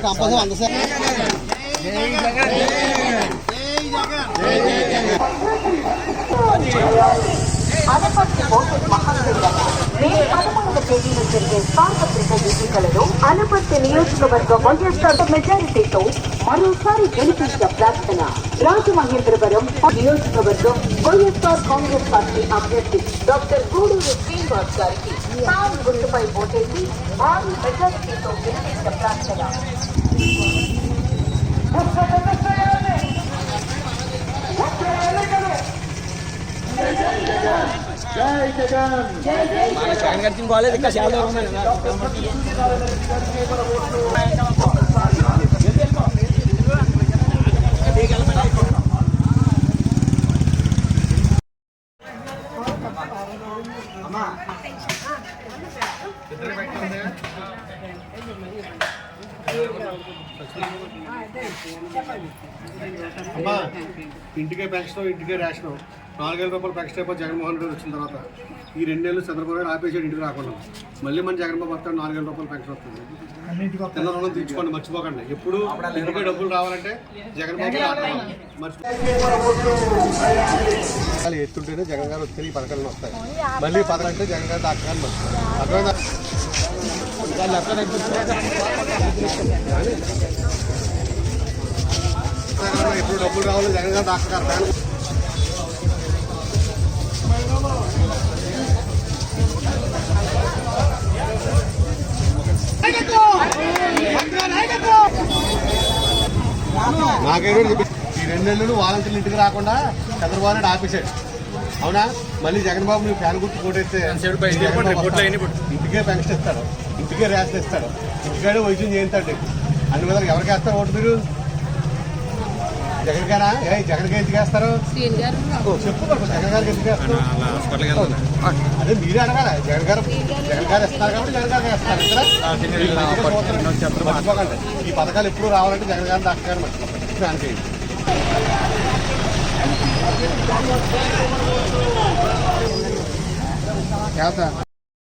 Compulsory అంత sir Anaparthi voter మహాశైల మే 11వ తేదీన జరిగే సార్వత్రిక ఎన్నికలలో అనపర్తి నియోజకవర్గ వైఎస్ఆర్ మెజారిటీతో మరోసారి గెలిపించిన ప్రార్థన. రాజమహేంద్రవరం నియోజకవర్గం వైఎస్ఆర్ కాంగ్రెస్ పార్టీ అభ్యర్థి డాక్టర్ గూడూరు శ్రీనివాస్ గారికి తాను గుర్తుపై ఓటేసి భారీ మెజారిటీతో గెలిపించిన ప్రార్థన. కాలేజ్ ఇంకా చాలా ఉన్నాయి. అమ్మా ఇంటికే పెన్షన్ ఇంటికే రేషన్ 4,000 రూపాయలు పెన్షన్ అయిపోయి జగన్మోహన్ రెడ్డి వచ్చిన తర్వాత ఈ 2 నెలలు చంద్రబాబు గారు ఆపేసాడు ఇంటికి రాకుండా. మళ్ళీ మన జగన్బాబు వస్తాడు 4,000 రూపాయలు పెన్షన్ వస్తుంది. తెల్ల రుణం తీర్చుకోండి, మర్చిపోకండి. ఎప్పుడు ఇంటికే డబ్బులు రావాలంటే జగన్బాబు ఎత్తుంటేనే జగన్ గారు వస్తే ఈ పథకాలను వస్తాయి. మళ్ళీ పథకం అంటే జగన్ గారు డాక్టర్ అర్థమైందా? ఎప్పుడు డబ్బులు రావాలి జగన్ గారు డాక్టర్ గారు. నాకేమో ఈ 2 నెలలు వాలంటీర్లు ఇంటికి రాకుండా చంద్రబాబు నాయుడు ఆపేశాడు. అవునా? మళ్ళీ జగన్ బాబు నువ్వు ఫ్యాన్ గుర్తు కొట్టేస్తే ఇంటికే పెన్షన్ ఇస్తాడు, ఇంటికే రేషన్ ఇస్తాడు, ఇంటికాడే వైద్యం చేయిస్తాడు. అన్ని విధాలు ఎవరికి వేస్తారు ఓటు మీరు? జగన్ గారా? జగన్ గారు ఎందుకు వేస్తారు చెప్పు. జగన్ గారికి ఎందుకు వేస్తారు? అదే మీరే అడగాలి. జగన్ గారు ఇస్తారు కాబట్టి జగన్ గారికి వేస్తారు. మర్చిపోకండి. ఈ పథకాలు ఎప్పుడు రావాలంటే జగన్ గారు డాక్టర్ గారు మర్చిపోకండి.